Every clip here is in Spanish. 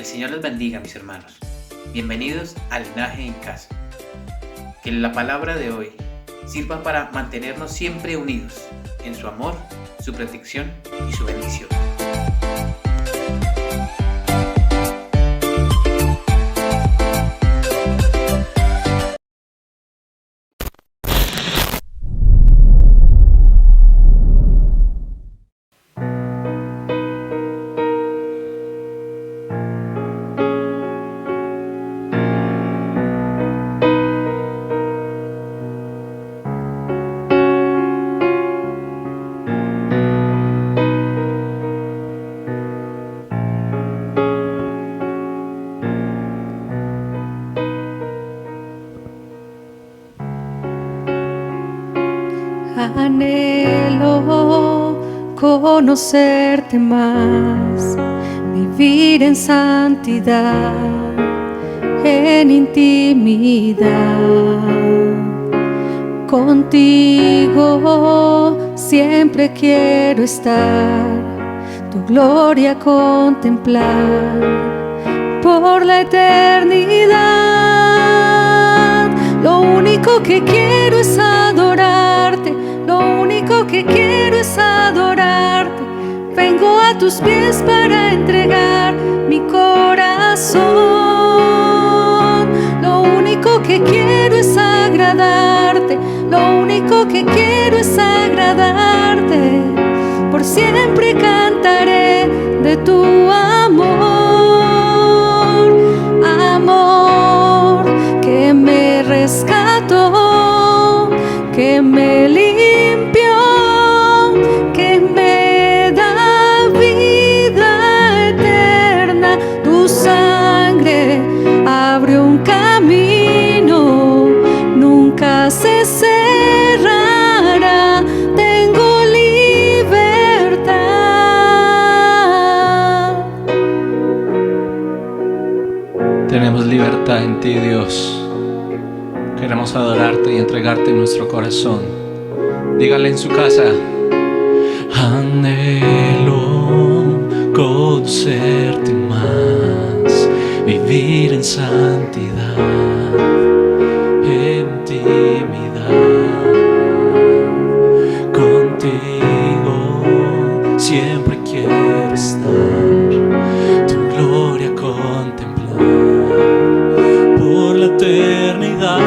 El Señor les bendiga, mis hermanos. Bienvenidos a Linaje en Casa. Que la palabra de hoy sirva para mantenernos siempre unidos en su amor, su protección y su bendición. Anhelo conocerte más, vivir en santidad, en intimidad. Contigo siempre quiero estar, tu gloria contemplar por la eternidad. Lo único que quiero es adorarte, lo único que quiero es adorarte. Vengo a tus pies para entregar mi corazón. Lo único que quiero es agradarte, lo único que quiero es agradarte. Por siempre cantaré de tu amor, amor que me rescató, que me limpió, que me da vida eterna. Tu sangre abrió un camino, nunca se cerrará. Tengo libertad. Tenemos libertad en ti, Dios. Queremos adorarte y entregarte nuestro corazón. Dígale en su casa: anhelo conocerte más, vivir en santidad, en intimidad. Contigo siempre quiero estar, tu gloria contemplar por la eternidad.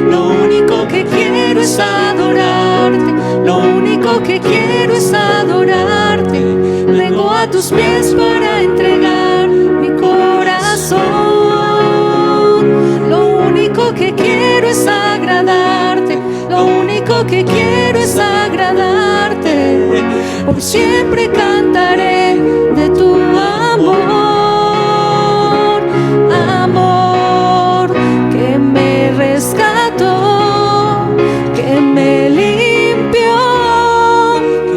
Lo único que quiero es adorarte, lo único que quiero es adorarte. Vengo a tus pies para entregar mi corazón. Lo único que quiero es agradarte, lo único que quiero es agradarte. Por siempre cantaré de tu amor, amor que me rescató, que me limpió,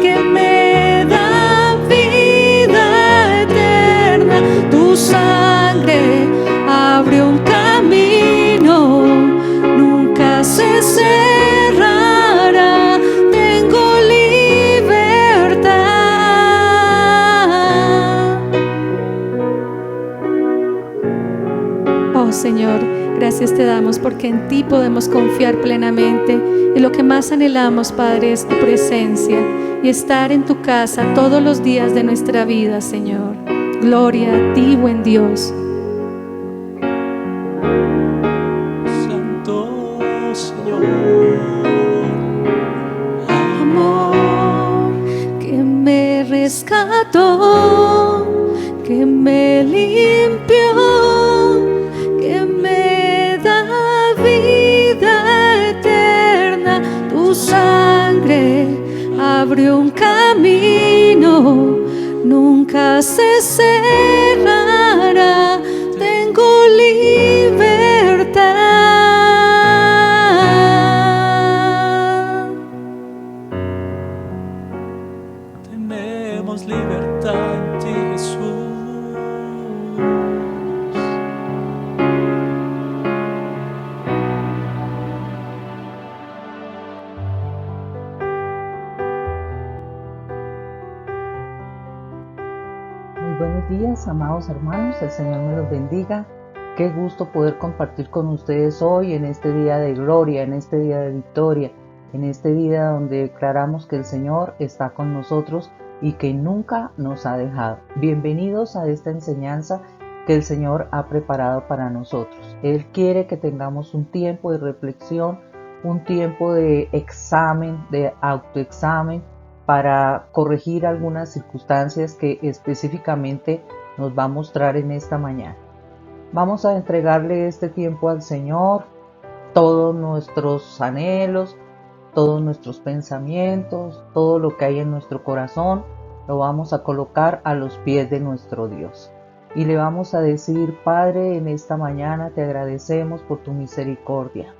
que me da vida eterna. Tu sangre abrió un camino, nunca se cerrará. Tengo libertad. Oh Señor, gracias te damos porque en ti podemos confiar plenamente, y lo que más anhelamos, Padre, es tu presencia y estar en tu casa todos los días de nuestra vida, Señor. Gloria a ti, buen Dios. Santo Señor, Amor que me rescató, que me limpió, que me da vida eterna. Tu sangre abrió un camino, nunca se cerrará. Tengo libertad. tenemos libertad en ti, Jesús. buenos días, amados hermanos, el Señor me los bendiga. Qué gusto poder compartir con ustedes hoy en este día de gloria, en este día de victoria, en este día donde declaramos que el Señor está con nosotros y que nunca nos ha dejado. Bienvenidos a esta enseñanza que el Señor ha preparado para nosotros. Él quiere que tengamos un tiempo de reflexión, un tiempo de examen, de autoexamen, para corregir algunas circunstancias que específicamente nos va a mostrar en esta mañana. Vamos a entregarle este tiempo al Señor, todos nuestros anhelos, todos nuestros pensamientos, todo lo que hay en nuestro corazón, lo vamos a colocar a los pies de nuestro Dios. Y le vamos a decir: Padre, en esta mañana te agradecemos por tu misericordia.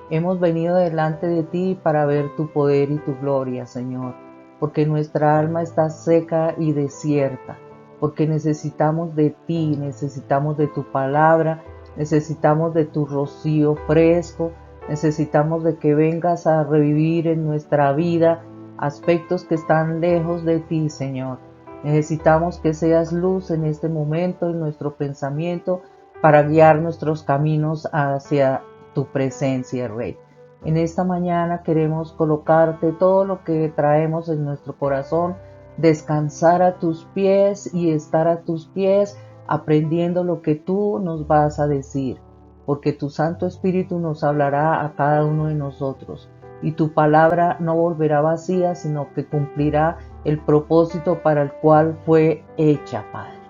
Hemos venido delante de ti para ver tu poder y tu gloria, Señor, porque nuestra alma está seca y desierta, porque necesitamos de ti, necesitamos de tu palabra, necesitamos de tu rocío fresco, necesitamos de que vengas a revivir en nuestra vida aspectos que están lejos de ti, Señor. Necesitamos que seas luz en este momento en nuestro pensamiento para guiar nuestros caminos hacia tu presencia, Rey. En esta mañana queremos colocarte todo lo que traemos en nuestro corazón, descansar a tus pies y estar a tus pies aprendiendo lo que tú nos vas a decir, porque tu Santo Espíritu nos hablará a cada uno de nosotros y tu palabra no volverá vacía, sino que cumplirá el propósito para el cual fue hecha, Padre.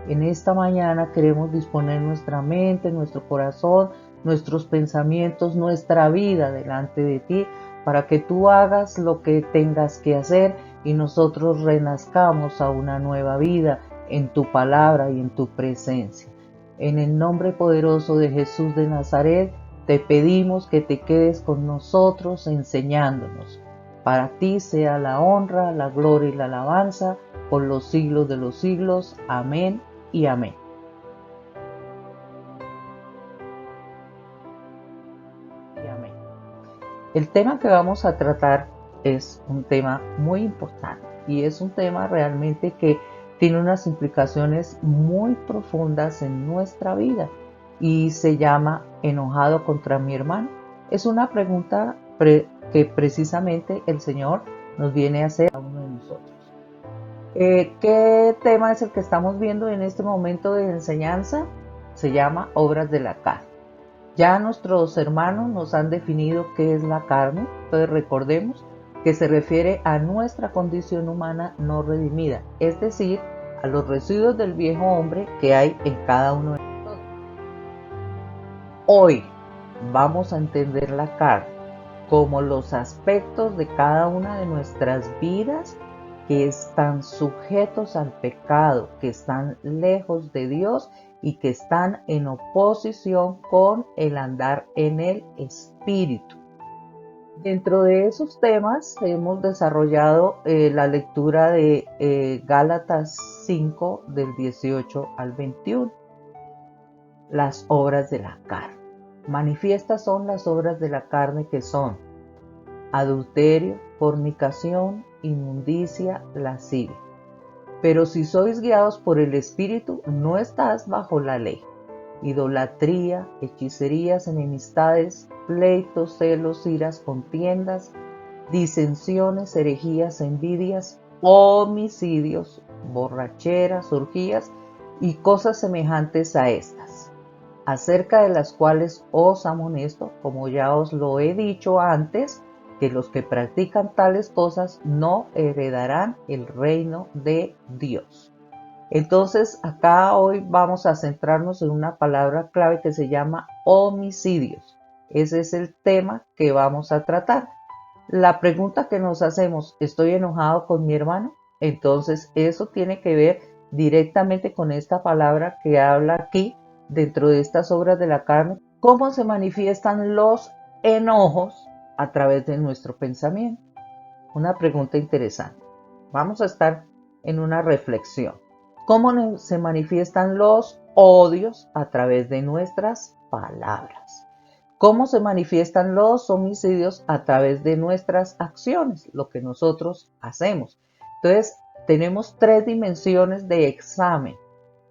En esta mañana queremos disponer nuestra mente, nuestro corazón, nuestros pensamientos, nuestra vida delante de ti, para que tú hagas lo que tengas que hacer y nosotros renazcamos a una nueva vida en tu palabra y en tu presencia. En el nombre poderoso de Jesús de Nazaret, te pedimos que te quedes con nosotros enseñándonos. Para ti sea la honra, la gloria y la alabanza por los siglos de los siglos. Amén y amén. El tema que vamos a tratar es un tema muy importante y es un tema realmente que tiene unas implicaciones muy profundas en nuestra vida y se llama enojado contra mi hermano. Es una pregunta que precisamente el Señor nos viene a hacer a uno de nosotros. ¿Qué tema es el que estamos viendo en este momento de enseñanza? Se llama obras de la carne. Ya nuestros hermanos nos han definido qué es la carne, entonces recordemos que se refiere a nuestra condición humana no redimida, es decir, a los residuos del viejo hombre que hay en cada uno de nosotros. Hoy vamos a entender la carne como los aspectos de cada una de nuestras vidas que están sujetos al pecado, que están lejos de Dios y que están en oposición con el andar en el Espíritu. Dentro de esos temas hemos desarrollado la lectura de Gálatas 5 del 18 al 21. Las obras de la carne. Manifiestas son las obras de la carne, que son adulterio, fornicación, inmundicia, lascivia. Pero si sois guiados por el Espíritu, no estás bajo la ley. Idolatría, hechicerías, enemistades, pleitos, celos, iras, contiendas, disensiones, herejías, envidias, homicidios, borracheras, orgías y cosas semejantes a estas, acerca de las cuales os amonesto, como ya os lo he dicho antes, que los que practican tales cosas no heredarán el reino de Dios. Entonces, acá hoy vamos a centrarnos en una palabra clave que se llama homicidios. Ese es el tema que vamos a tratar. La pregunta que nos hacemos: ¿estoy enojado con mi hermano? Entonces, eso tiene que ver directamente con esta palabra que habla aquí dentro de estas obras de la carne. ¿Cómo se manifiestan los enojos? A través de nuestro pensamiento. Una pregunta interesante. Vamos a estar en una reflexión. ¿Cómo se manifiestan los odios? A través de nuestras palabras. ¿Cómo se manifiestan los homicidios? A través de nuestras acciones, lo que nosotros hacemos. Entonces, tenemos tres dimensiones de examen.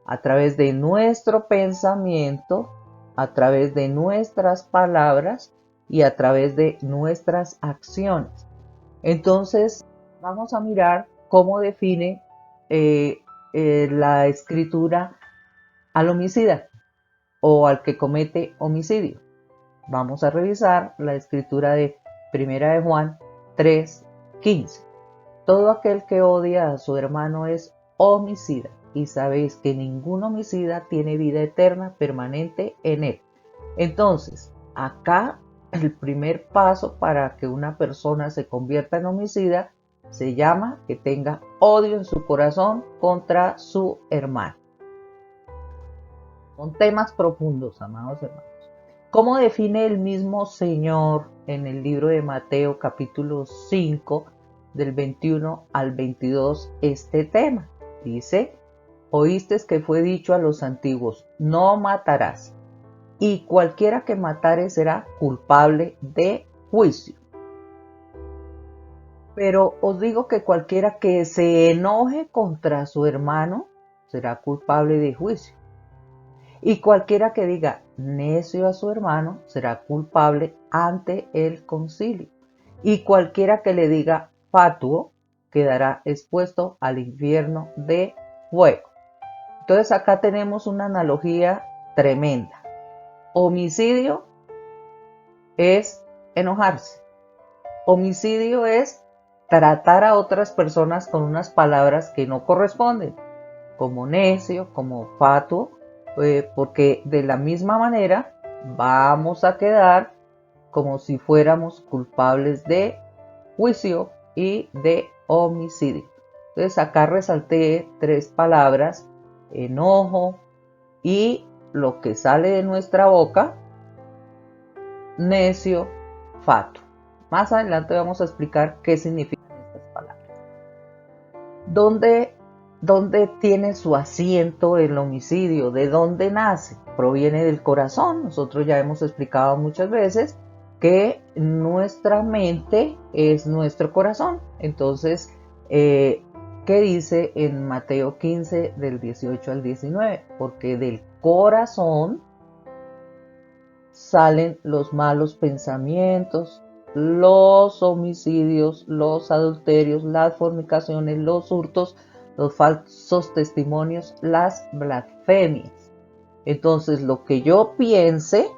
a través de nuestro pensamiento, a través de nuestras palabras y a través de nuestras acciones. Entonces, vamos a mirar cómo define la escritura al homicida o al que comete homicidio. Vamos a revisar la escritura de 1 de Juan 3:15. Todo aquel que odia a su hermano es homicida, y sabéis que ningún homicida tiene vida eterna permanente en él. Entonces, acá el primer paso para que una persona se convierta en homicida se llama que tenga odio en su corazón contra su hermano. Son temas profundos, amados hermanos. ¿Cómo define el mismo Señor en el libro de Mateo capítulo 5 del 21 al 22 este tema? Dice: oíste que fue dicho a los antiguos, no matarás, y cualquiera que matare será culpable de juicio. Pero os digo que cualquiera que se enoje contra su hermano será culpable de juicio. Y cualquiera que diga necio a su hermano será culpable ante el concilio. Y cualquiera que le diga fatuo quedará expuesto al infierno de fuego. Entonces acá tenemos una analogía tremenda. Homicidio es enojarse. Homicidio es tratar a otras personas con unas palabras que no corresponden, como necio, como fatuo, porque de la misma manera vamos a quedar como si fuéramos culpables de juicio y de homicidio. Entonces acá resalté 3 palabras: enojo y lo que sale de nuestra boca, necio, fatuo. Más adelante vamos a explicar qué significan estas palabras. ¿Dónde tiene su asiento el homicidio? ¿De dónde nace? Proviene del corazón. Nosotros ya hemos explicado muchas veces que nuestra mente es nuestro corazón. Entonces, ¿qué dice en Mateo 15 del 18 al 19? Porque del corazón salen los malos pensamientos, los homicidios, los adulterios, las fornicaciones, los hurtos, los falsos testimonios, las blasfemias. Entonces, lo que yo piense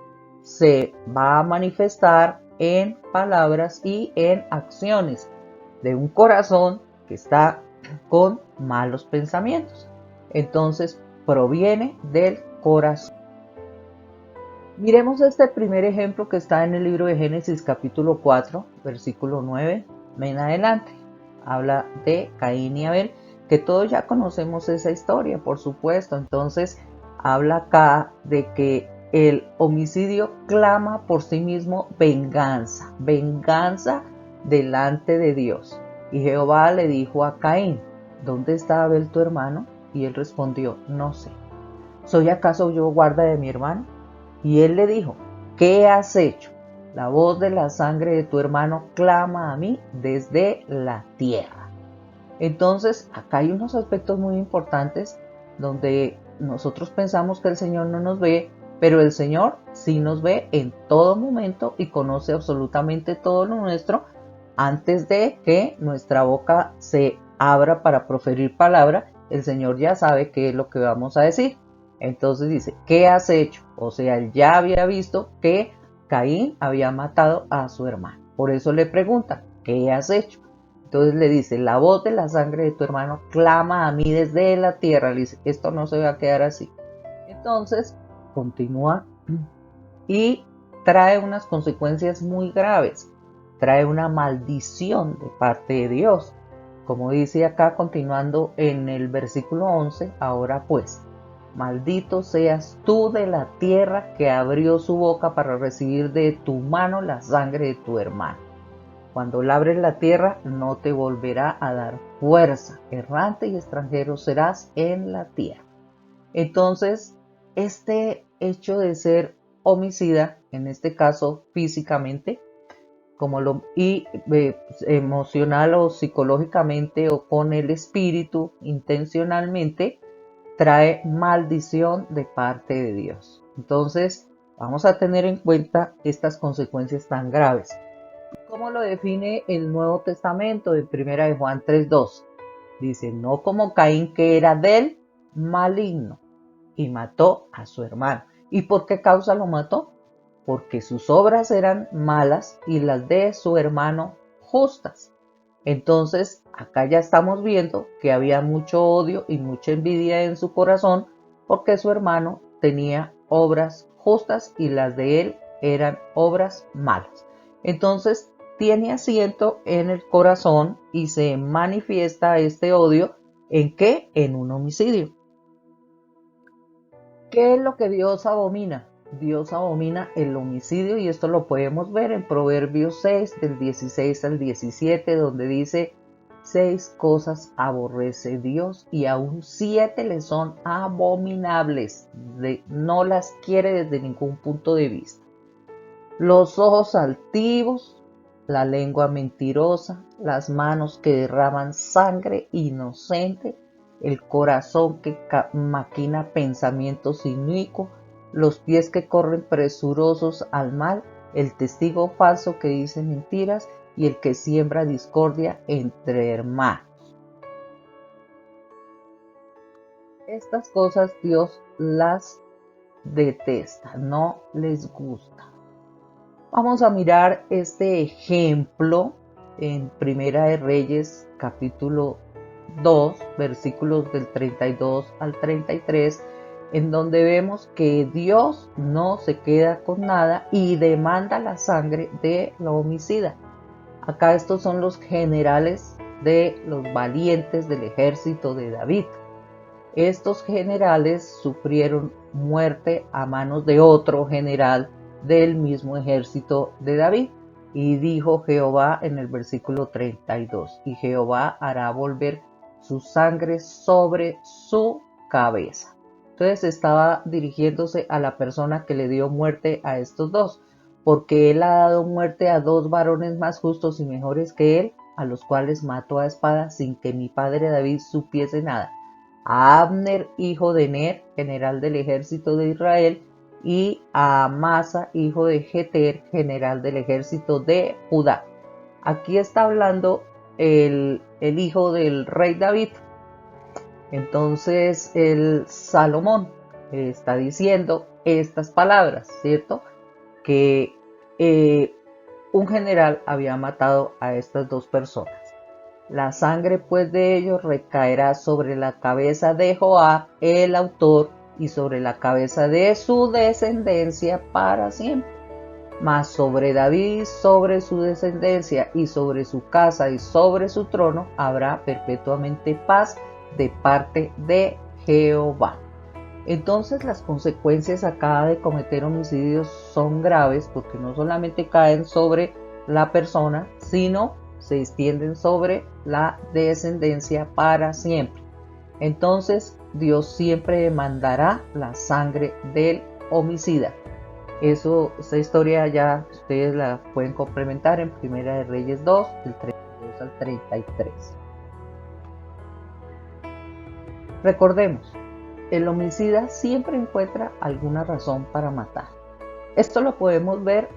se va a manifestar en palabras y en acciones de un corazón que está con malos pensamientos. Entonces, proviene del corazón. Miremos este primer ejemplo que está en el libro de Génesis capítulo 4, versículo 9 en adelante. Habla de Caín y Abel, que todos ya conocemos esa historia, por supuesto. Entonces, habla acá de que el homicidio clama por sí mismo venganza, venganza delante de Dios. Y Jehová le dijo a Caín: ¿dónde está Abel tu hermano? Y él respondió: no sé. ¿Soy acaso yo guarda de mi hermano? Y él le dijo: ¿qué has hecho? La voz de la sangre de tu hermano clama a mí desde la tierra. Entonces, acá hay unos aspectos muy importantes donde nosotros pensamos que el Señor no nos ve, pero el Señor sí nos ve en todo momento y conoce absolutamente todo lo nuestro antes de que nuestra boca se abra para proferir palabra. El Señor ya sabe qué es lo que vamos a decir. Entonces dice: ¿qué has hecho? O sea, él ya había visto que Caín había matado a su hermano. Por eso le pregunta: ¿qué has hecho? Entonces le dice: la voz de la sangre de tu hermano clama a mí desde la tierra. Le dice: esto no se va a quedar así. Entonces continúa y trae unas consecuencias muy graves. Trae una maldición de parte de Dios. Como dice acá continuando en el versículo 11, ahora pues, maldito seas tú de la tierra que abrió su boca para recibir de tu mano la sangre de tu hermano. Cuando labres la tierra no te volverá a dar fuerza. Errante y extranjero serás en la tierra. Entonces, este hecho de ser homicida, en este caso físicamente, emocional o psicológicamente o con el espíritu intencionalmente, trae maldición de parte de Dios. Entonces, vamos a tener en cuenta estas consecuencias tan graves. ¿Cómo lo define el Nuevo Testamento en 1 de Juan 3:2? Dice, no como Caín, que era del maligno y mató a su hermano. ¿Y por qué causa lo mató? Porque sus obras eran malas y las de su hermano justas. Entonces, acá ya estamos viendo que había mucho odio y mucha envidia en su corazón porque su hermano tenía obras justas y las de él eran obras malas. Entonces, tiene asiento en el corazón y se manifiesta este odio ¿en qué? En un homicidio. ¿Qué es lo que Dios abomina? Dios abomina el homicidio y esto lo podemos ver en Proverbios 6 del 16 al 17 donde dice 6 cosas aborrece Dios y aún 7 le son abominables, no las quiere desde ningún punto de vista. Los ojos altivos, la lengua mentirosa, las manos que derraman sangre inocente, el corazón que maquina pensamientos inicuos, los pies que corren presurosos al mal, el testigo falso que dice mentiras y el que siembra discordia entre hermanos. Estas cosas Dios las detesta, no les gusta. Vamos a mirar este ejemplo en Primera de Reyes, capítulo 2, versículos del 32 al 33, en donde vemos que Dios no se queda con nada y demanda la sangre de la homicida. Acá estos son los generales de los valientes del ejército de David. Estos generales sufrieron muerte a manos de otro general del mismo ejército de David. Y dijo Jehová en el versículo 32, y Jehová hará volver su sangre sobre su cabeza. Entonces estaba dirigiéndose a la persona que le dio muerte a estos dos, porque él ha dado muerte a 2 varones más justos y mejores que él, a los cuales mató a espada sin que mi padre David supiese nada. A Abner, hijo de Ner, general del ejército de Israel, y a Amasa, hijo de Jeter, general del ejército de Judá. Aquí está hablando el hijo del rey David. Entonces el Salomón está diciendo estas palabras, ¿cierto? Que un general había matado a estas 2 personas. La sangre pues de ellos recaerá sobre la cabeza de Joab, el autor, y sobre la cabeza de su descendencia para siempre. Mas sobre David, sobre su descendencia y sobre su casa y sobre su trono habrá perpetuamente paz de parte de Jehová. Entonces las consecuencias acá de cometer homicidios son graves porque no solamente caen sobre la persona, sino se extienden sobre la descendencia para siempre. Entonces Dios siempre demandará la sangre del homicida. Esa historia ya ustedes la pueden complementar en Primera de Reyes 2, del 32 al 33. Recordemos, el homicida siempre encuentra alguna razón para matar. Esto lo podemos ver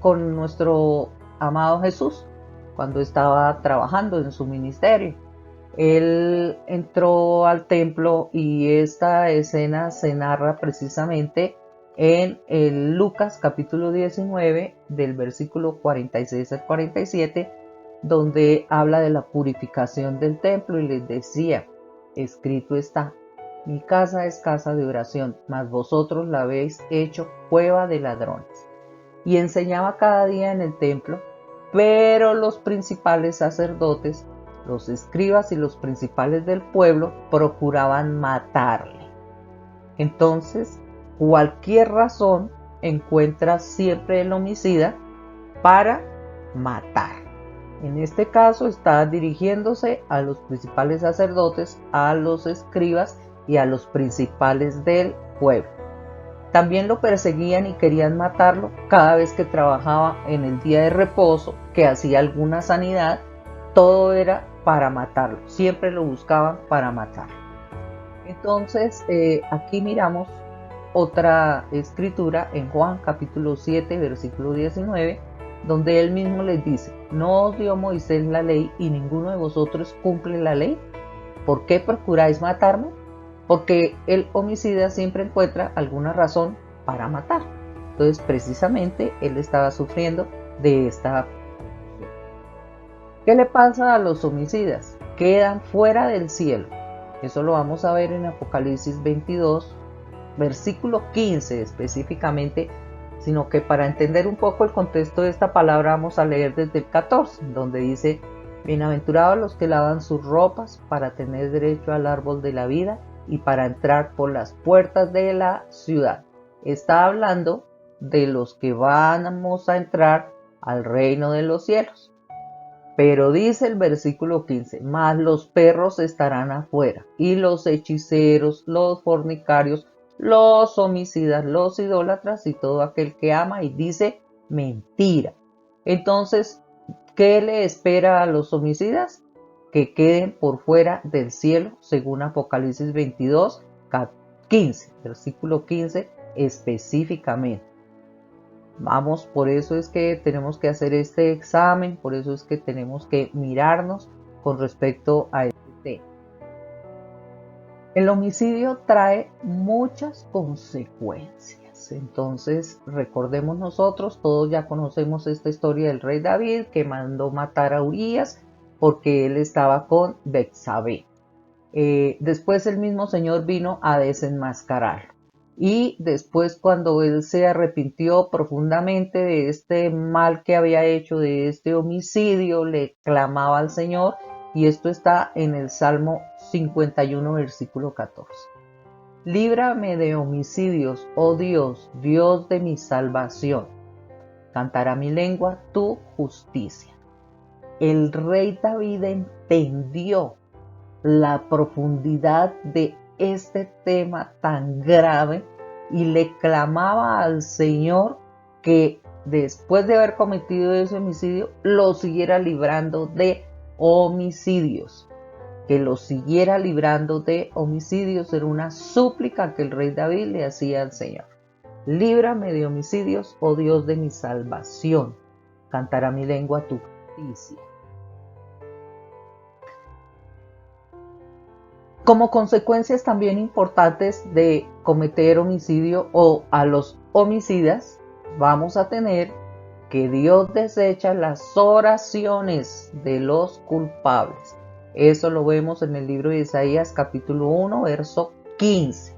con nuestro amado Jesús, cuando estaba trabajando en su ministerio. Él entró al templo y esta escena se narra precisamente en el Lucas capítulo 19 del versículo 46 al 47, donde habla de la purificación del templo y les decía, escrito está, mi casa es casa de oración, mas vosotros la habéis hecho cueva de ladrones. Y enseñaba cada día en el templo, pero los principales sacerdotes, los escribas y los principales del pueblo procuraban matarle. Entonces, cualquier razón encuentra siempre el homicida para matar. En este caso está dirigiéndose a los principales sacerdotes, a los escribas y a los principales del pueblo. También lo perseguían y querían matarlo cada vez que trabajaba en el día de reposo, que hacía alguna sanidad, todo era para matarlo, siempre lo buscaban para matarlo. Entonces, aquí miramos otra escritura en Juan capítulo 7, versículo 19, donde él mismo les dice: ¿no os dio Moisés la ley y ninguno de vosotros cumple la ley? ¿Por qué procuráis matarme? Porque el homicida siempre encuentra alguna razón para matar. Entonces, precisamente, él estaba sufriendo de esta. ¿Qué le pasa a los homicidas? Quedan fuera del cielo. Eso lo vamos a ver en Apocalipsis 22, versículo 15 específicamente, sino que para entender un poco el contexto de esta palabra vamos a leer desde el 14, donde dice: bienaventurados los que lavan sus ropas para tener derecho al árbol de la vida y para entrar por las puertas de la ciudad. Está hablando de los que vamos a entrar al reino de los cielos. Pero dice el versículo 15: mas los perros estarán afuera, y los hechiceros, los fornicarios, los homicidas, los idólatras y todo aquel que ama y dice mentira. Entonces, ¿qué le espera a los homicidas? Que queden por fuera del cielo, según Apocalipsis 22, 15, versículo 15 específicamente. Vamos, por eso es que tenemos que hacer este examen, por eso es que tenemos que mirarnos con respecto a este tema. El homicidio trae muchas consecuencias. Entonces, recordemos nosotros, todos ya conocemos esta historia del rey David, que mandó matar a Urías porque él estaba con Betsabé. Después el mismo Señor vino a desenmascararlo. Y después, cuando él se arrepintió profundamente de este mal que había hecho, de este homicidio, le clamaba al Señor, y esto está en el Salmo 51, versículo 14. Líbrame de homicidios, oh Dios, Dios de mi salvación. Cantará mi lengua tu justicia. El rey David entendió la profundidad de este tema tan grave y le clamaba al Señor que después de haber cometido ese homicidio lo siguiera librando de homicidios, que lo siguiera librando de homicidios. Era una súplica que el rey David le hacía al Señor: líbrame de homicidios, oh Dios de mi salvación, cantará mi lengua tu justicia. Como consecuencias también importantes de cometer homicidio o a los homicidas, vamos a tener que Dios desecha las oraciones de los culpables. Eso lo vemos en el libro de Isaías capítulo 1, verso 15.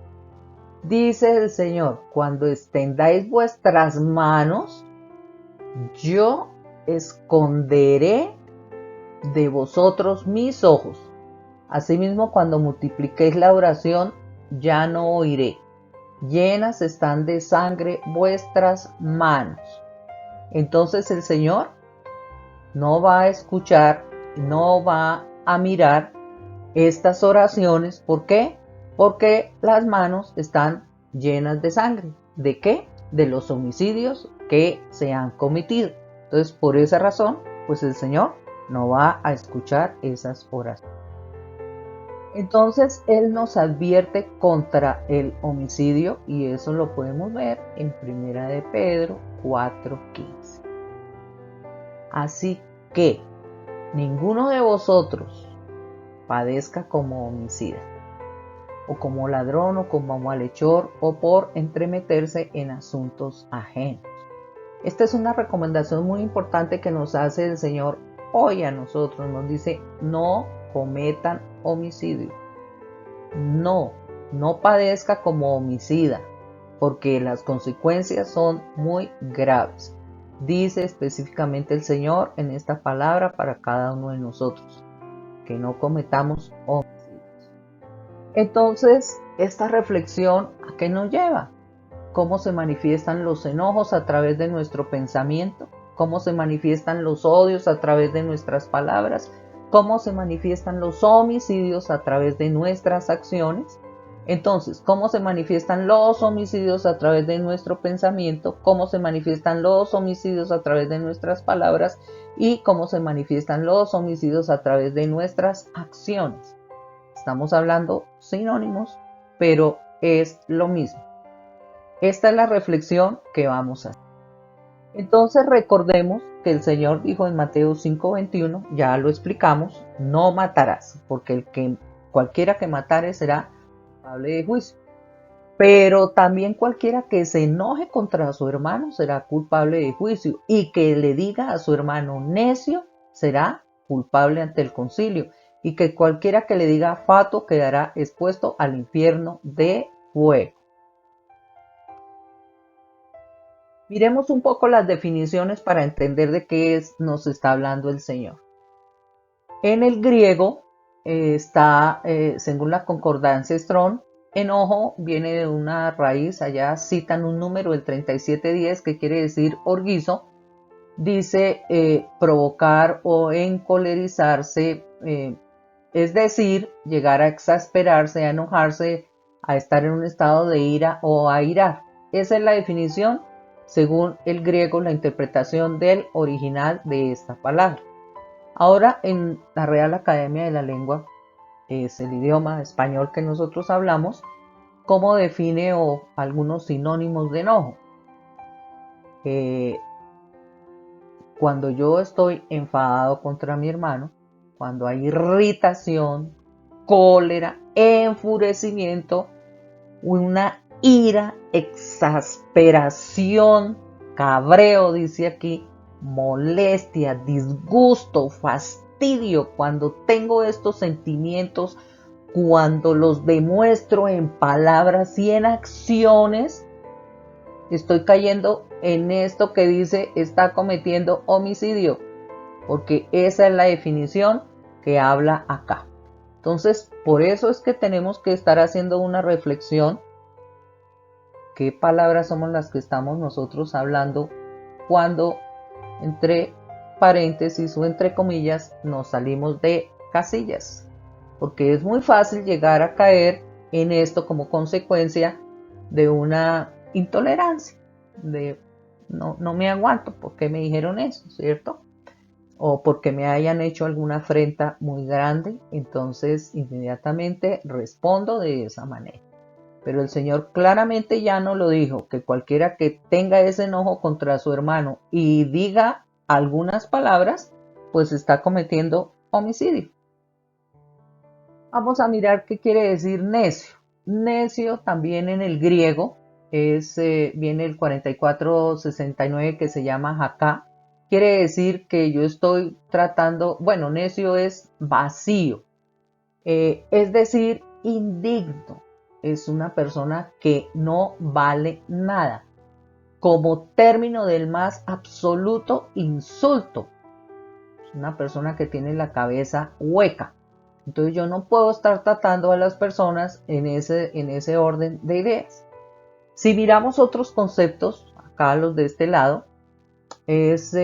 Dice el Señor: cuando extendáis vuestras manos, yo esconderé de vosotros mis ojos. Asimismo, cuando multipliquéis la oración, ya no oiré. Llenas están de sangre vuestras manos. Entonces el Señor no va a escuchar, no va a mirar estas oraciones. ¿Por qué? Porque las manos están llenas de sangre. ¿De qué? De los homicidios que se han cometido. Entonces, por esa razón, pues el Señor no va a escuchar esas oraciones. Entonces Él nos advierte contra el homicidio, y eso lo podemos ver en 1 de Pedro 4:15. Así que ninguno de vosotros padezca como homicida, o como ladrón, o como malhechor, o por entremeterse en asuntos ajenos. Esta es una recomendación muy importante que nos hace el Señor hoy a nosotros. Nos dice: no cometan homicidio. No padezca como homicida, porque las consecuencias son muy graves. Dice específicamente el Señor en esta palabra para cada uno de nosotros, que no cometamos homicidios. Entonces, esta reflexión, ¿a qué nos lleva? ¿Cómo se manifiestan los enojos a través de nuestro pensamiento? ¿Cómo se manifiestan los odios a través de nuestras palabras? ¿Cómo se manifiestan los homicidios a través de nuestras acciones? Entonces, ¿cómo se manifiestan los homicidios a través de nuestro pensamiento? ¿Cómo se manifiestan los homicidios a través de nuestras palabras? ¿Y cómo se manifiestan los homicidios a través de nuestras acciones? Estamos hablando sinónimos, pero es lo mismo. Esta es la reflexión que vamos a hacer. Entonces recordemos que el Señor dijo en Mateo 5:21, ya lo explicamos, no matarás, porque cualquiera que matare será culpable de juicio. Pero también cualquiera que se enoje contra su hermano será culpable de juicio, y que le diga a su hermano necio será culpable ante el concilio, y que cualquiera que le diga fato quedará expuesto al infierno de fuego. Miremos un poco las definiciones para entender de qué nos está hablando el Señor. En el griego está, según la concordancia Strong, enojo viene de una raíz, allá citan un número, el 3710, que quiere decir orguizo. Dice provocar o encolerizarse, es decir, llegar a exasperarse, a enojarse, a estar en un estado de ira o a irar. Esa es la definición, según el griego, la interpretación del original de esta palabra. Ahora, en la Real Academia de la Lengua, es el idioma español que nosotros hablamos, ¿cómo define algunos sinónimos de enojo? Cuando yo estoy enfadado contra mi hermano, cuando hay irritación, cólera, enfurecimiento, una ira, exasperación, cabreo, dice aquí, molestia, disgusto, fastidio, cuando tengo estos sentimientos, cuando los demuestro en palabras y en acciones, estoy cayendo en esto que dice está cometiendo homicidio, porque esa es la definición que habla acá. Entonces, por eso es que tenemos que estar haciendo una reflexión. ¿Qué palabras somos las que estamos nosotros hablando cuando, entre paréntesis o entre comillas, nos salimos de casillas? Porque es muy fácil llegar a caer en esto como consecuencia de una intolerancia, de no me aguanto porque me dijeron eso, ¿cierto? O porque me hayan hecho alguna afrenta muy grande, entonces inmediatamente respondo de esa manera. Pero el Señor claramente ya no lo dijo, que cualquiera que tenga ese enojo contra su hermano y diga algunas palabras, pues está cometiendo homicidio. Vamos a mirar qué quiere decir necio. Necio también en el griego viene el 4469 que se llama jaká. Quiere decir que yo estoy tratando, bueno, necio es vacío, es decir, indigno. Es una persona que no vale nada, como término del más absoluto insulto. Es una persona que tiene la cabeza hueca. Entonces yo no puedo estar tratando a las personas en ese orden de ideas. Si miramos otros conceptos, acá los de este lado, es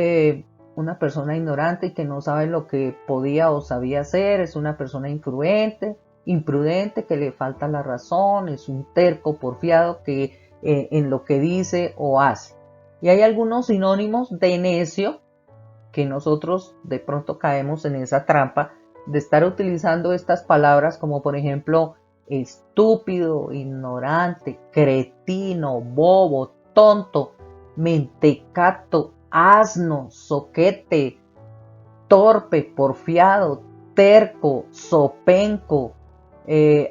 una persona ignorante y que no sabe lo que podía o sabía hacer, es una persona imprudente, que le falta la razón, es un terco porfiado que en lo que dice o hace. Y hay algunos sinónimos de necio que nosotros de pronto caemos en esa trampa de estar utilizando estas palabras como por ejemplo estúpido, ignorante, cretino, bobo, tonto, mentecato, asno, zoquete, torpe, porfiado, terco, zopenco,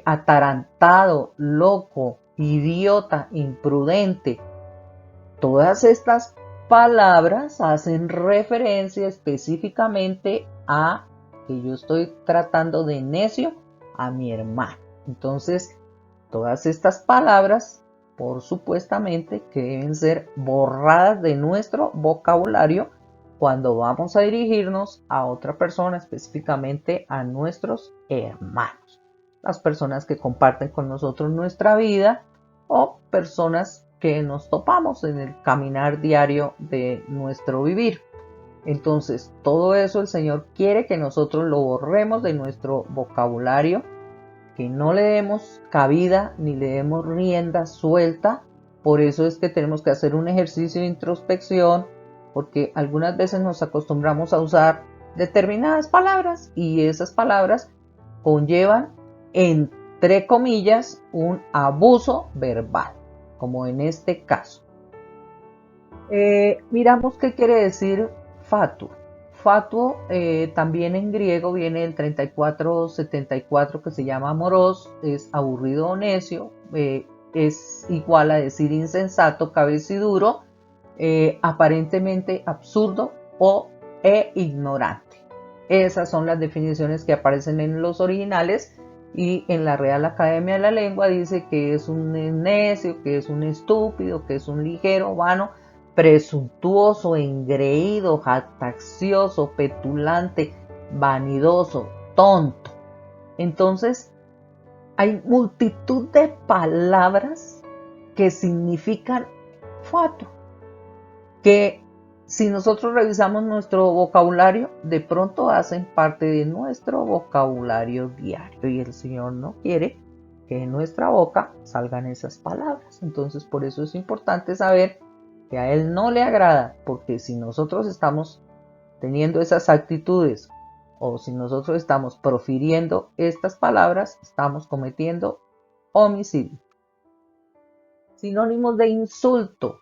atarantado, loco, idiota, imprudente. Todas estas palabras hacen referencia específicamente a que yo estoy tratando de necio a mi hermano. Entonces, todas estas palabras, por supuestamente, que deben ser borradas de nuestro vocabulario cuando vamos a dirigirnos a otra persona, específicamente a nuestros hermanos, las personas que comparten con nosotros nuestra vida o personas que nos topamos en el caminar diario de nuestro vivir. Entonces, todo eso el Señor quiere que nosotros lo borremos de nuestro vocabulario, que no le demos cabida ni le demos rienda suelta. Por eso es que tenemos que hacer un ejercicio de introspección, porque algunas veces nos acostumbramos a usar determinadas palabras y esas palabras conllevan entre comillas, un abuso verbal, como en este caso. Miramos qué quiere decir fatuo. Fatuo también en griego viene del 34-74, que se llama moros, es aburrido o necio, es igual a decir insensato, cabeciduro, aparentemente absurdo e ignorante. Esas son las definiciones que aparecen en los originales, y en la Real Academia de la Lengua dice que es un necio, que es un estúpido, que es un ligero, vano, presuntuoso, engreído, jactancioso, petulante, vanidoso, tonto. Entonces, hay multitud de palabras que significan fatuo, que si nosotros revisamos nuestro vocabulario, de pronto hacen parte de nuestro vocabulario diario, y el Señor no quiere que de nuestra boca salgan esas palabras. Entonces, por eso es importante saber que a Él no le agrada, porque si nosotros estamos teniendo esas actitudes o si nosotros estamos profiriendo estas palabras, estamos cometiendo homicidio. Sinónimos de insulto.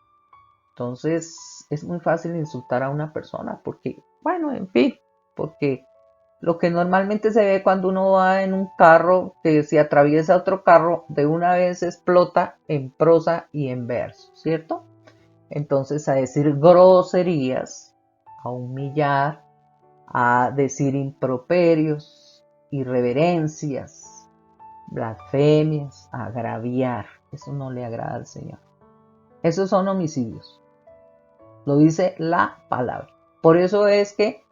Entonces es muy fácil insultar a una persona porque, bueno, en fin, porque lo que normalmente se ve cuando uno va en un carro, que si atraviesa otro carro, de una vez explota en prosa y en verso, ¿cierto? Entonces a decir groserías, a humillar, a decir improperios, irreverencias, blasfemias, a agraviar. Eso no le agrada al Señor. Esos son homicidios. Lo dice la palabra. Por eso es que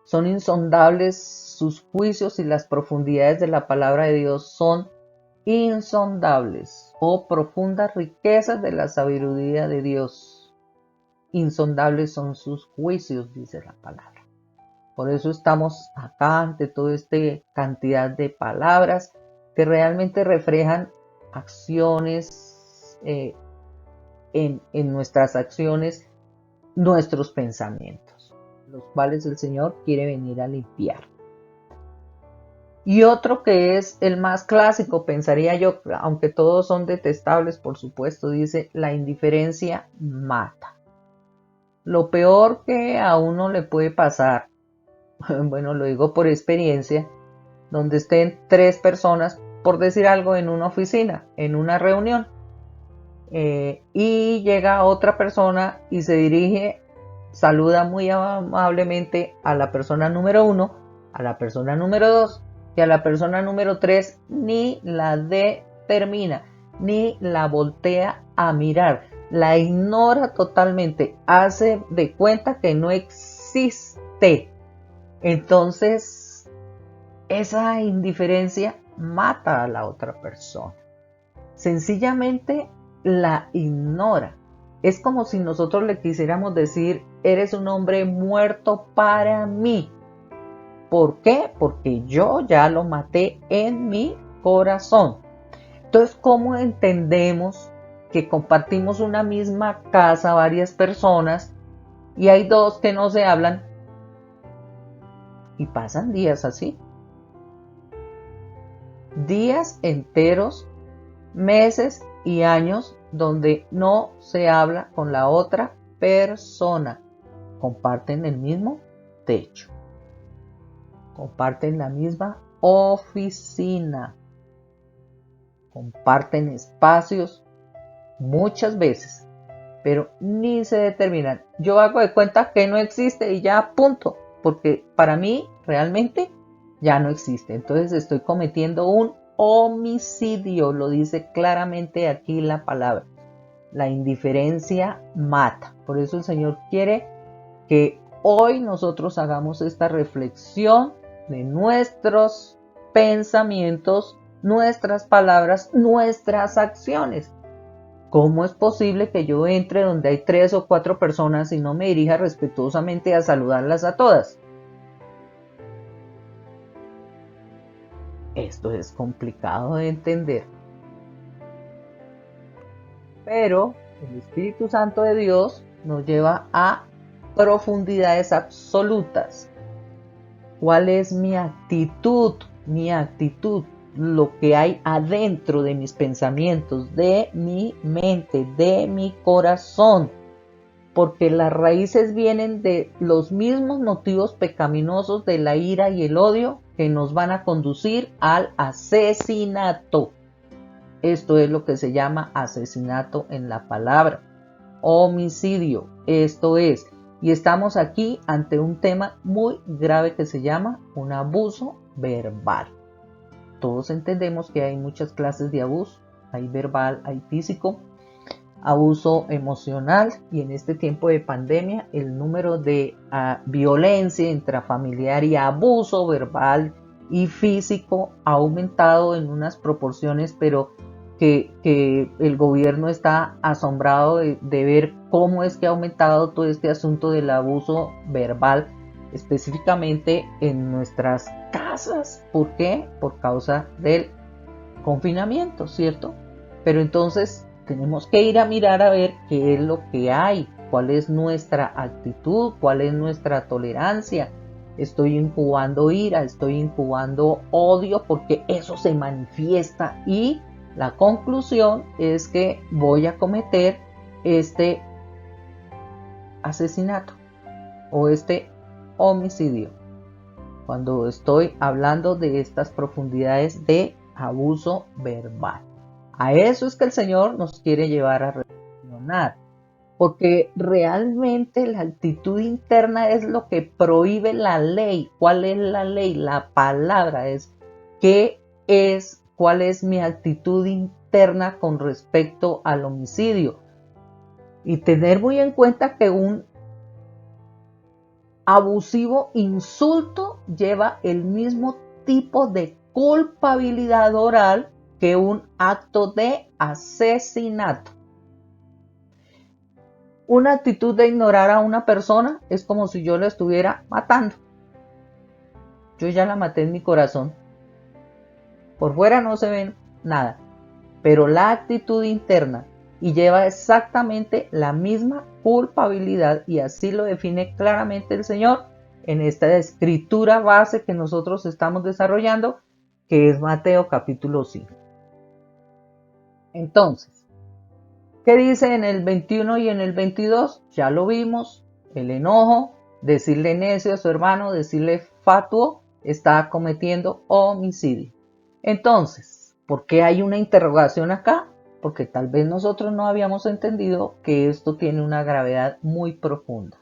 son insondables sus juicios, y las profundidades de la palabra de Dios son insondables, o profundas riquezas de la sabiduría de Dios. Insondables son sus juicios, dice la palabra. Por eso estamos acá ante toda esta cantidad de palabras que realmente reflejan acciones, en nuestras acciones, nuestros pensamientos, los cuales el Señor quiere venir a limpiar. Y otro que es el más clásico, pensaría yo, aunque todos son detestables, por supuesto, dice: la indiferencia mata. Lo peor que a uno le puede pasar, bueno, lo digo por experiencia, donde estén 3 personas, por decir algo, en una oficina, en una reunión, y llega otra persona y se dirige, saluda muy amablemente a la persona número 1, a la persona número 2 y a la persona número 3, ni la determina, ni la voltea a mirar, la ignora totalmente, hace de cuenta que no existe. Entonces, esa indiferencia mata a la otra persona. Sencillamente la ignora. Es como si nosotros le quisiéramos decir: eres un hombre muerto para mí. ¿Por qué? Porque yo ya lo maté en mi corazón. Entonces, ¿cómo entendemos que compartimos una misma casa, varias personas, y hay 2 que no se hablan? Y pasan días así. Días enteros, meses y años donde no se habla con la otra persona. Comparten el mismo techo, comparten la misma oficina, comparten espacios muchas veces, pero ni se determinan. Yo hago de cuenta que no existe y ya, punto, porque para mí realmente ya no existe. Entonces estoy cometiendo un homicidio, lo dice claramente aquí la palabra. La indiferencia mata. Por eso el Señor quiere que hoy nosotros hagamos esta reflexión de nuestros pensamientos, nuestras palabras, nuestras acciones. ¿Cómo es posible que yo entre donde hay 3 o 4 personas y no me dirija respetuosamente a saludarlas a todas? Esto es complicado de entender. Pero el Espíritu Santo de Dios nos lleva a profundidades absolutas. ¿Cuál es mi actitud? Mi actitud. lo que hay adentro de mis pensamientos, de mi mente, de mi corazón, porque las raíces vienen de los mismos motivos pecaminosos de la ira y el odio que nos van a conducir al asesinato. Esto es lo que se llama asesinato en la palabra. Homicidio, esto es. Y estamos aquí ante un tema muy grave que se llama un abuso verbal. Todos entendemos que hay muchas clases de abuso. Hay verbal, hay físico, abuso emocional, y en este tiempo de pandemia el número de violencia intrafamiliar y abuso verbal y físico ha aumentado en unas proporciones, pero que el gobierno está asombrado de ver cómo es que ha aumentado todo este asunto del abuso verbal, específicamente en nuestras casas. ¿Por qué? Por causa del confinamiento, ¿cierto? Pero entonces tenemos que ir a mirar a ver qué es lo que hay, cuál es nuestra actitud, cuál es nuestra tolerancia. Estoy incubando ira, estoy incubando odio, porque eso se manifiesta, y la conclusión es que voy a cometer este asesinato o este homicidio, cuando estoy hablando de estas profundidades de abuso verbal. A eso es que el Señor nos quiere llevar a reflexionar, porque realmente la actitud interna es lo que prohíbe la ley. ¿Cuál es la ley? La palabra es cuál es mi actitud interna con respecto al homicidio. Y tener muy en cuenta que un abusivo insulto lleva el mismo tipo de culpabilidad oral que un acto de asesinato. Una actitud de ignorar a una persona es como si yo la estuviera matando. Yo ya la maté en mi corazón. Por fuera no se ve nada, pero la actitud interna y lleva exactamente la misma culpabilidad, y así lo define claramente el Señor en esta escritura base que nosotros estamos desarrollando, que es Mateo capítulo 5. Entonces, ¿qué dice en el 21 y en el 22? Ya lo vimos. El enojo, decirle necio a su hermano, decirle fatuo, está cometiendo homicidio. Entonces, ¿por qué hay una interrogación acá? Porque tal vez nosotros no habíamos entendido que esto tiene una gravedad muy profunda.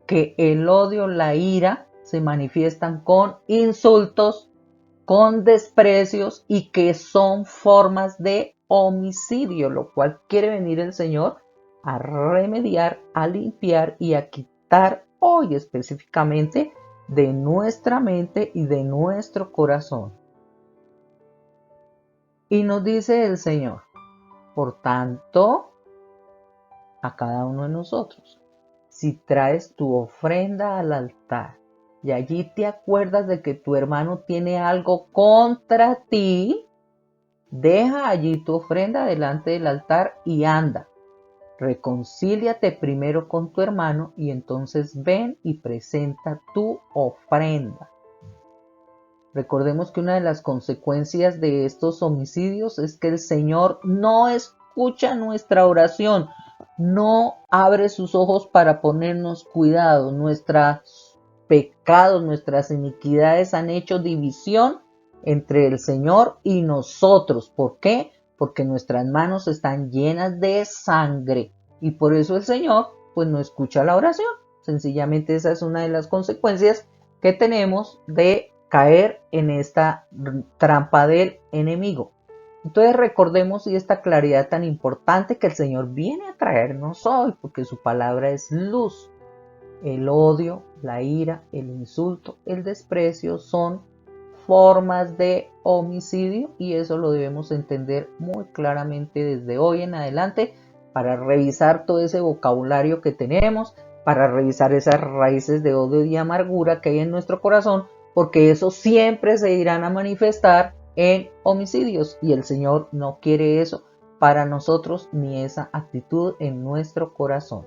Que el odio, la ira, se manifiestan con insultos, con desprecios, y que son formas de homicidio, lo cual quiere venir el Señor a remediar, a limpiar y a quitar hoy específicamente de nuestra mente y de nuestro corazón. Y nos dice el Señor, por tanto, a cada uno de nosotros, si traes tu ofrenda al altar y allí te acuerdas de que tu hermano tiene algo contra ti, deja allí tu ofrenda delante del altar y anda. Reconcíliate primero con tu hermano y entonces ven y presenta tu ofrenda. Recordemos que una de las consecuencias de estos homicidios es que el Señor no escucha nuestra oración, no abre sus ojos para ponernos cuidado. Nuestros pecados, nuestras iniquidades han hecho división entre el Señor y nosotros. ¿Por qué? Porque nuestras manos están llenas de sangre, y por eso el Señor pues no escucha la oración. Sencillamente esa es una de las consecuencias que tenemos de caer en esta trampa del enemigo. Entonces recordemos, y esta claridad tan importante que el Señor viene a traernos hoy, porque su palabra es luz. El odio, la ira, el insulto, el desprecio son formas de homicidio, y eso lo debemos entender muy claramente desde hoy en adelante, para revisar todo ese vocabulario que tenemos, para revisar esas raíces de odio y amargura que hay en nuestro corazón, porque eso siempre se irán a manifestar en homicidios, y el Señor no quiere eso para nosotros, ni esa actitud en nuestro corazón.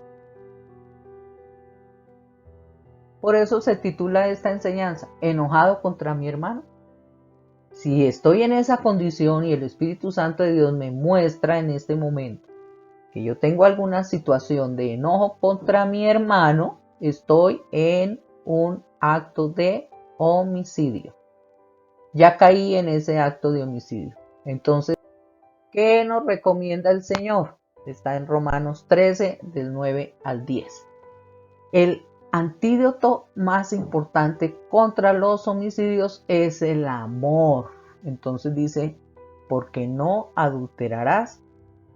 Por eso se titula esta enseñanza, ¿enojado contra mi hermano? Si estoy en esa condición y el Espíritu Santo de Dios me muestra en este momento que yo tengo alguna situación de enojo contra mi hermano, estoy en un acto de homicidio. Ya caí en ese acto de homicidio. Entonces, ¿qué nos recomienda el Señor? Está en Romanos 13, del 9 al 10. El antídoto más importante contra los homicidios es el amor. Entonces dice, porque no adulterarás,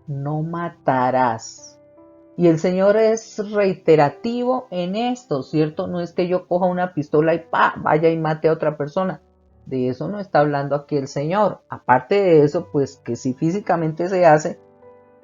no matarás. Y el Señor es reiterativo en esto, ¿cierto? No es que yo coja una pistola y vaya y mate a otra persona. De eso no está hablando aquí el Señor. Aparte de eso, pues que si físicamente se hace,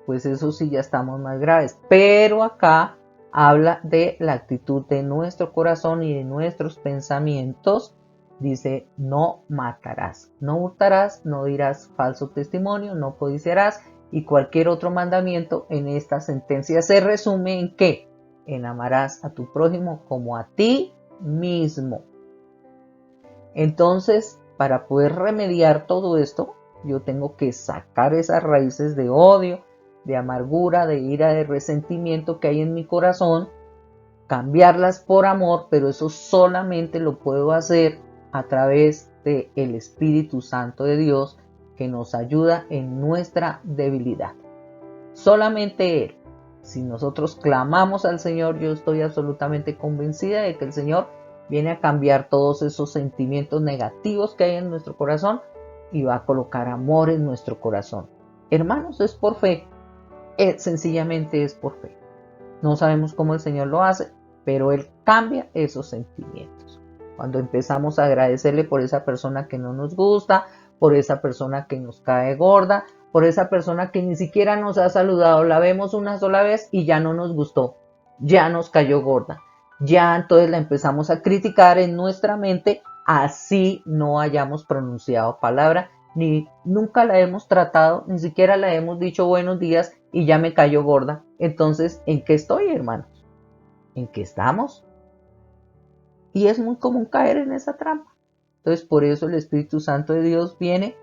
pues eso sí ya estamos más graves. Pero acá habla de la actitud de nuestro corazón y de nuestros pensamientos. Dice, no matarás, no hurtarás, no dirás falso testimonio, no codiciarás, y cualquier otro mandamiento en esta sentencia se resume en ¿qué? En amarás a tu prójimo como a ti mismo. Entonces, para poder remediar todo esto, yo tengo que sacar esas raíces de odio, de amargura, de ira, de resentimiento que hay en mi corazón, cambiarlas por amor, pero eso solamente lo puedo hacer a través del Espíritu Santo de Dios que nos ayuda en nuestra debilidad. Solamente Él. Si nosotros clamamos al Señor, yo estoy absolutamente convencida de que el Señor viene a cambiar todos esos sentimientos negativos que hay en nuestro corazón y va a colocar amor en nuestro corazón. Hermanos, es por fe. Sencillamente es por fe. No sabemos cómo el Señor lo hace, pero Él cambia esos sentimientos. Cuando empezamos a agradecerle por esa persona que no nos gusta, por esa persona que nos cae gorda, por esa persona que ni siquiera nos ha saludado, la vemos una sola vez y ya no nos gustó, ya nos cayó gorda. Ya entonces la empezamos a criticar en nuestra mente, así no hayamos pronunciado palabra, ni nunca la hemos tratado, ni siquiera la hemos dicho buenos días y ya me cayó gorda. Entonces, ¿en qué estoy, hermanos? ¿En qué estamos? Y es muy común caer en esa trampa. Entonces, por eso el Espíritu Santo de Dios viene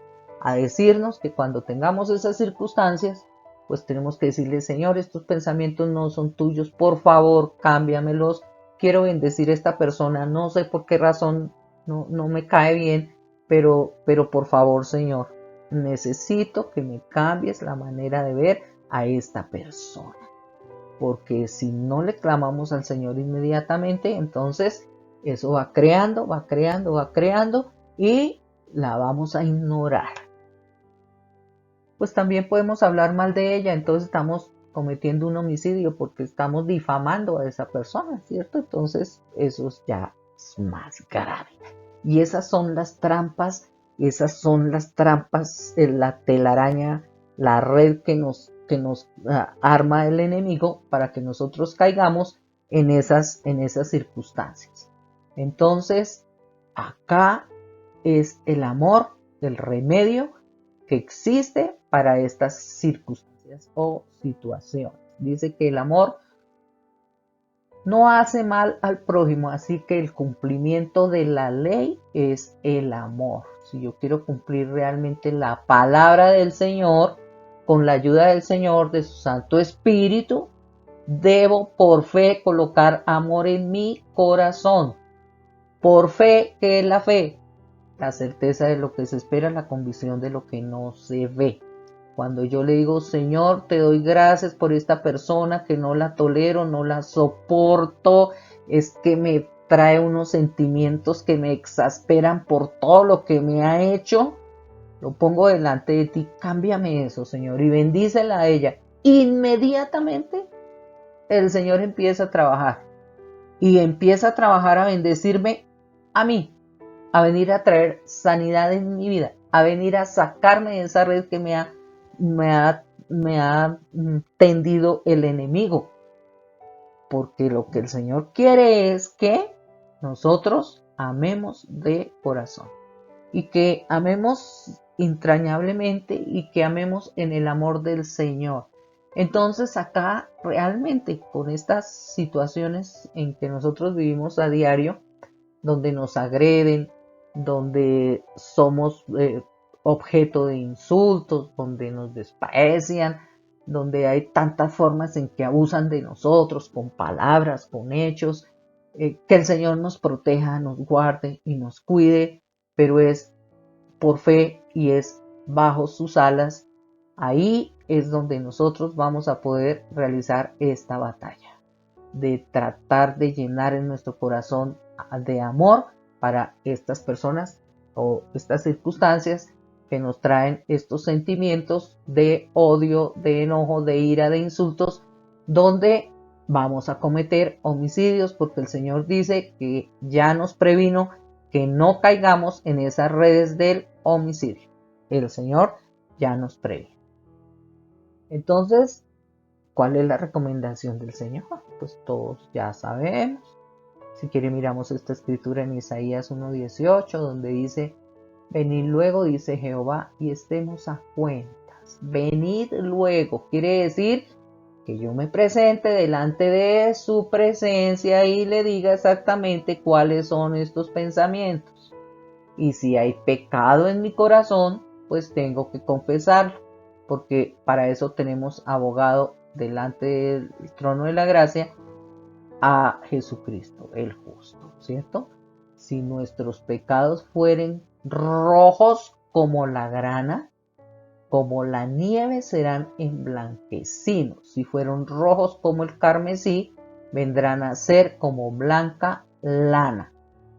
a decirnos que cuando tengamos esas circunstancias, pues tenemos que decirle, Señor, estos pensamientos no son tuyos, por favor, cámbiamelos. Quiero bendecir a esta persona, no sé por qué razón no me cae bien, pero por favor, Señor, necesito que me cambies la manera de ver a esta persona. Porque si no le clamamos al Señor inmediatamente, entonces eso va creando y la vamos a ignorar. Pues también podemos hablar mal de ella, entonces estamos cometiendo un homicidio porque estamos difamando a esa persona, ¿cierto? Entonces eso ya es más grave. Y esas son las trampas, la telaraña, la red que nos arma el enemigo para que nosotros caigamos en esas circunstancias. Entonces, acá es el amor, el remedio que existe para estas circunstancias o situaciones. Dice que el amor no hace mal al prójimo, así que el cumplimiento de la ley es el amor. Si yo quiero cumplir realmente la palabra del Señor, con la ayuda del Señor, de su Santo Espíritu, debo por fe colocar amor en mi corazón. Por fe, ¿qué es la fe? La certeza de lo que se espera, la convicción de lo que no se ve. Cuando yo le digo, Señor, te doy gracias por esta persona que no la tolero, no la soporto, es que me trae unos sentimientos que me exasperan por todo lo que me ha hecho, lo pongo delante de ti, cámbiame eso, Señor, y bendícela a ella. Inmediatamente el Señor empieza a trabajar y empieza a trabajar a bendecirme a mí, a venir a traer sanidad en mi vida, a venir a sacarme de esa red que me ha tendido el enemigo. Porque lo que el Señor quiere es que nosotros amemos de corazón y que amemos entrañablemente y que amemos en el amor del Señor. Entonces acá realmente con estas situaciones en que nosotros vivimos a diario, donde nos agreden, donde somos objeto de insultos, donde nos desprecian, donde hay tantas formas en que abusan de nosotros, con palabras, con hechos. Que el Señor nos proteja, nos guarde y nos cuide, pero es por fe y es bajo sus alas. Ahí es donde nosotros vamos a poder realizar esta batalla, de tratar de llenar en nuestro corazón de amor para estas personas o estas circunstancias que nos traen estos sentimientos de odio, de enojo, de ira, de insultos, donde vamos a cometer homicidios, porque el Señor dice que ya nos previno que no caigamos en esas redes del homicidio. El Señor ya nos previno. Entonces, ¿cuál es la recomendación del Señor? Pues todos ya sabemos. Si quiere miramos esta escritura en Isaías 1:18, donde dice: venid luego, dice Jehová, y estemos a cuentas. Venid luego quiere decir que yo me presente delante de su presencia y le diga exactamente cuáles son estos pensamientos. Y si hay pecado en mi corazón, pues tengo que confesarlo, porque para eso tenemos abogado delante del trono de la gracia a Jesucristo, el justo, ¿cierto? Si nuestros pecados fueren rojos como la grana, como la nieve serán emblanquecidos. Si fueron rojos como el carmesí, vendrán a ser como blanca lana.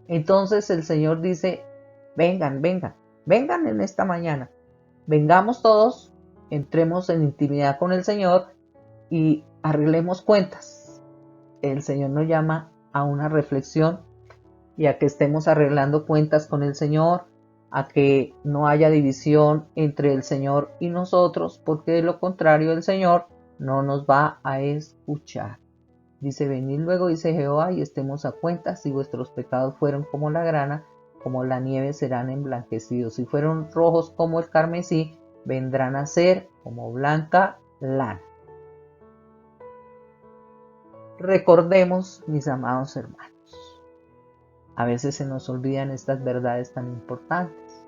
Entonces el Señor dice: vengan, vengan, vengan en esta mañana. Vengamos todos, entremos en intimidad con el Señor y arreglemos cuentas. El Señor nos llama a una reflexión y a que estemos arreglando cuentas con el Señor, a que no haya división entre el Señor y nosotros, porque de lo contrario el Señor no nos va a escuchar. Dice: venid luego, dice Jehová, y estemos a cuentas. Si vuestros pecados fueron como la grana, como la nieve serán emblanquecidos. Si fueron rojos como el carmesí, vendrán a ser como blanca lana. Recordemos, mis amados hermanos, a veces se nos olvidan estas verdades tan importantes.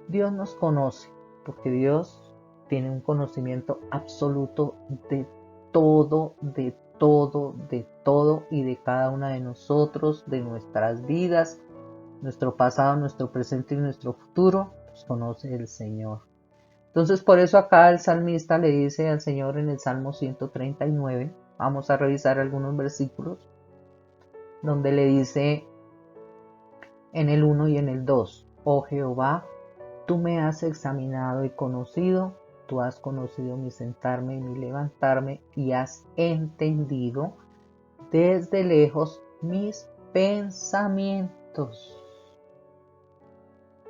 Dios nos conoce, porque Dios tiene un conocimiento absoluto de todo, de todo, de todo y de cada una de nosotros, de nuestras vidas, nuestro pasado, nuestro presente y nuestro futuro. Los conoce el Señor. Entonces, por eso acá el salmista le dice al Señor en el Salmo 139, vamos a revisar algunos versículos, donde le dice en el 1 y en el 2: oh Jehová, tú me has examinado y conocido, tú has conocido mi sentarme y mi levantarme, y has entendido desde lejos mis pensamientos.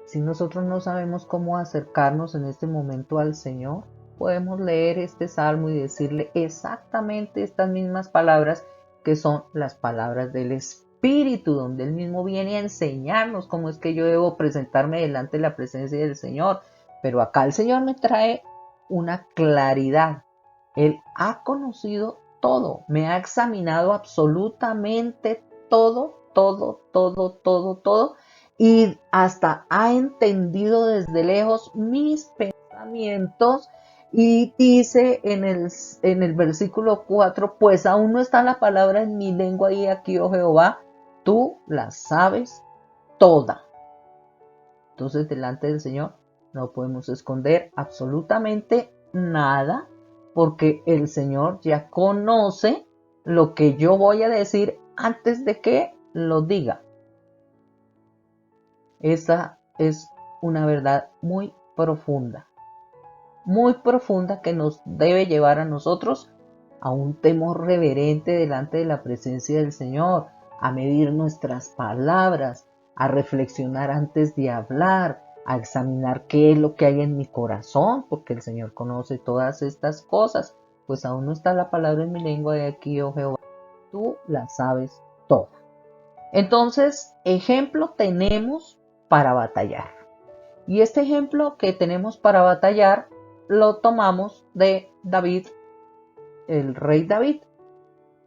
Si nosotros no sabemos cómo acercarnos en este momento al Señor, podemos leer este salmo y decirle exactamente estas mismas palabras, que son las palabras del Espíritu, donde Él mismo viene a enseñarnos cómo es que yo debo presentarme delante de la presencia del Señor. Pero acá el Señor me trae una claridad. Él ha conocido todo, me ha examinado absolutamente todo, y hasta ha entendido desde lejos mis pensamientos. Y dice en el versículo 4: pues aún no está la palabra en mi lengua, y aquí, oh Jehová, tú la sabes toda. Entonces, delante del Señor no podemos esconder absolutamente nada, porque el Señor ya conoce lo que yo voy a decir antes de que lo diga. Esa es una verdad muy profunda que nos debe llevar a nosotros a un temor reverente delante de la presencia del Señor, a medir nuestras palabras, a reflexionar antes de hablar, a examinar qué es lo que hay en mi corazón, porque el Señor conoce todas estas cosas. Pues aún no está la palabra en mi lengua, de aquí, oh Jehová, tú la sabes toda. Entonces, ejemplo tenemos para batallar. Y este ejemplo que tenemos para batallar lo tomamos de David, el rey David.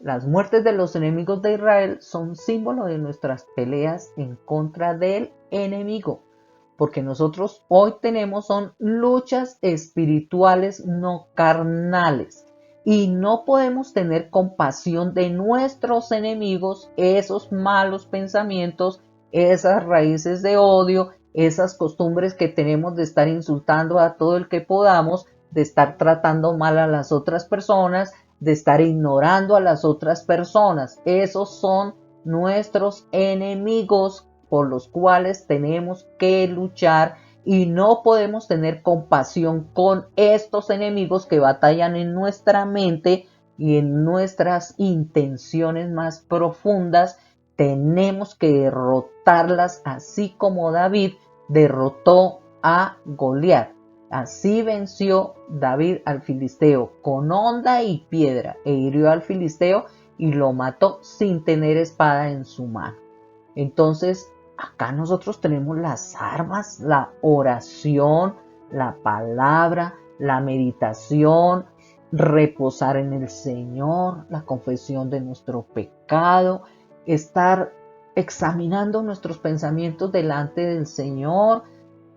Las muertes de los enemigos de Israel son símbolo de nuestras peleas en contra del enemigo, porque nosotros hoy son luchas espirituales, no carnales. Y no podemos tener compasión de nuestros enemigos, esos malos pensamientos, esas raíces de odio, esas costumbres que tenemos de estar insultando a todo el que podamos, de estar tratando mal a las otras personas, de estar ignorando a las otras personas. Esos son nuestros enemigos por los cuales tenemos que luchar y no podemos tener compasión con estos enemigos que batallan en nuestra mente y en nuestras intenciones más profundas. Tenemos que derrotarlas así como David derrotó a Goliat. Así venció David al filisteo con honda y piedra e hirió al filisteo y lo mató sin tener espada en su mano. Entonces, acá nosotros tenemos las armas, la oración, la palabra, la meditación, reposar en el Señor, la confesión de nuestro pecado, estar examinando nuestros pensamientos delante del Señor.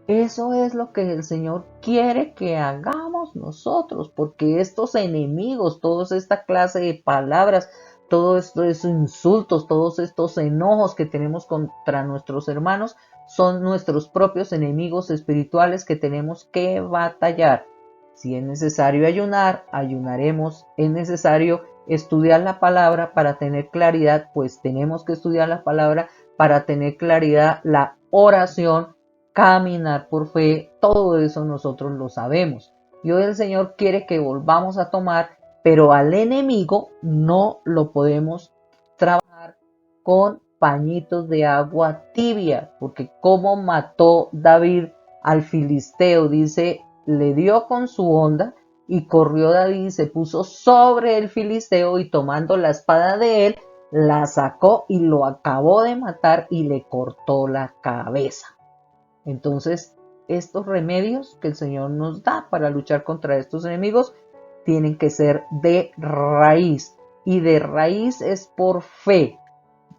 Eso es lo que el Señor quiere que hagamos nosotros, porque estos enemigos, toda esta clase de palabras, todos estos insultos, todos estos enojos que tenemos contra nuestros hermanos, son nuestros propios enemigos espirituales que tenemos que batallar. Si es necesario ayunar, ayunaremos. Es necesario estudiar la palabra para tener claridad, pues tenemos que estudiar la palabra para tener claridad. La oración, caminar por fe, todo eso nosotros lo sabemos. Y hoy el Señor quiere que volvamos a tomar, pero al enemigo no lo podemos trabajar con pañitos de agua tibia, porque como mató David al filisteo, dice, le dio con su honda y corrió David y se puso sobre el filisteo y tomando la espada de él, la sacó y lo acabó de matar y le cortó la cabeza. Entonces, estos remedios que el Señor nos da para luchar contra estos enemigos tienen que ser de raíz. Y de raíz es por fe,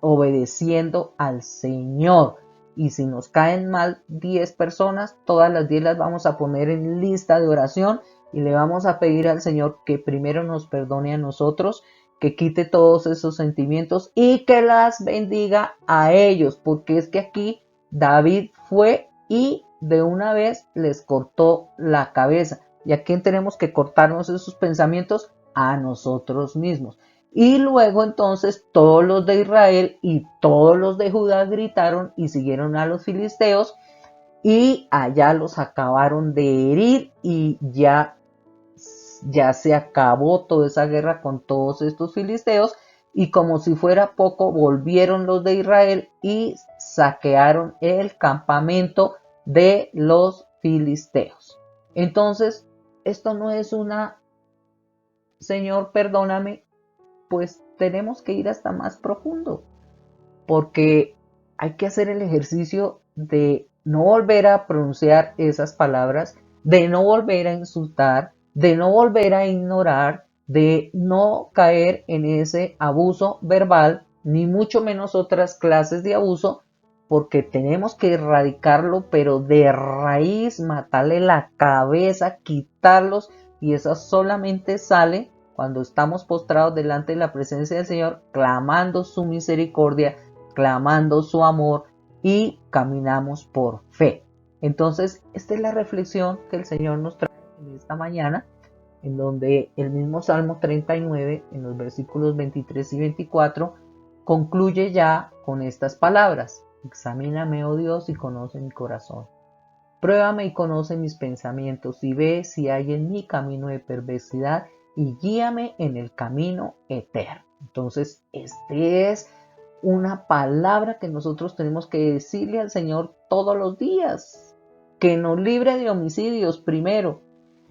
obedeciendo al Señor. Y si nos caen mal 10 personas, todas las 10 las vamos a poner en lista de oración y le vamos a pedir al Señor que primero nos perdone a nosotros, que quite todos esos sentimientos y que las bendiga a ellos, porque es que aquí David fue y de una vez les cortó la cabeza. ¿Y a quién tenemos que cortarnos esos pensamientos? A nosotros mismos. Y luego entonces todos los de Israel y todos los de Judá gritaron y siguieron a los filisteos y allá los acabaron de herir y ya se acabó toda esa guerra con todos estos filisteos y como si fuera poco volvieron los de Israel y saquearon el campamento de los filisteos. Entonces, esto no es una, Señor, perdóname, pues tenemos que ir hasta más profundo, porque hay que hacer el ejercicio de no volver a pronunciar esas palabras, de no volver a insultar, de no volver a ignorar, de no caer en ese abuso verbal, ni mucho menos otras clases de abuso, porque tenemos que erradicarlo, pero de raíz, matarle la cabeza, quitarlos, y eso solamente sale cuando estamos postrados delante de la presencia del Señor, clamando su misericordia, clamando su amor y caminamos por fe. Entonces, esta es la reflexión que el Señor nos trae en esta mañana, en donde el mismo Salmo 39, en los versículos 23 y 24, concluye ya con estas palabras: examíname, oh Dios, y conoce mi corazón. Pruébame y conoce mis pensamientos, y ve si hay en mí camino de perversidad, y guíame en el camino eterno. Entonces, este es una palabra que nosotros tenemos que decirle al Señor todos los días, que nos libre de homicidios primero,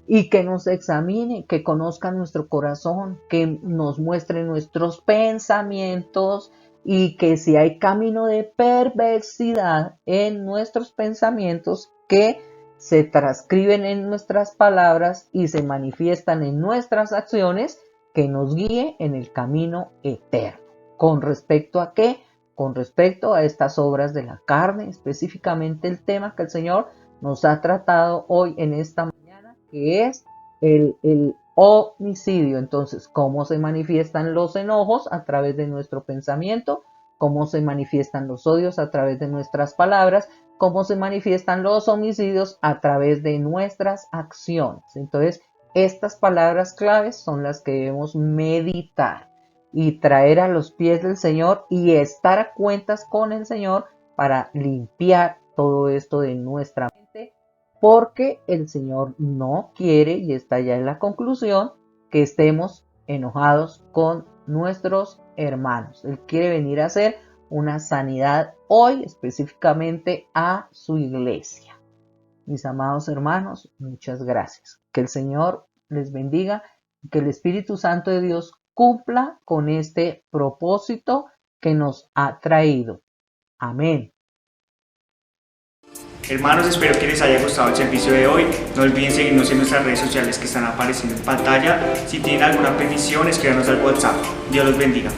y que nos examine, que conozca nuestro corazón, que nos muestre nuestros pensamientos, y que si hay camino de perversidad en nuestros pensamientos que se transcriben en nuestras palabras y se manifiestan en nuestras acciones, que nos guíe en el camino eterno. ¿Con respecto a qué? con respecto a estas obras de la carne, específicamente el tema que el Señor nos ha tratado hoy en esta mañana, que es el homicidio. Entonces, ¿cómo se manifiestan los enojos? A través de nuestro pensamiento. ¿Cómo se manifiestan los odios? A través de nuestras palabras. ¿Cómo se manifiestan los homicidios? A través de nuestras acciones. Entonces, estas palabras claves son las que debemos meditar y traer a los pies del Señor y estar a cuentas con el Señor para limpiar todo esto de nuestra mente, porque el Señor no quiere, y está ya en la conclusión, que estemos enojados con nuestros hermanos. Él quiere venir a hacer una sanidad hoy específicamente a su iglesia. Mis amados hermanos, muchas gracias. Que el Señor les bendiga y que el Espíritu Santo de Dios cumpla con este propósito que nos ha traído. Amén. Hermanos, espero que les haya gustado el servicio de hoy. No olviden seguirnos en nuestras redes sociales que están apareciendo en pantalla. Si tienen alguna petición, escríbanos al WhatsApp. Dios los bendiga.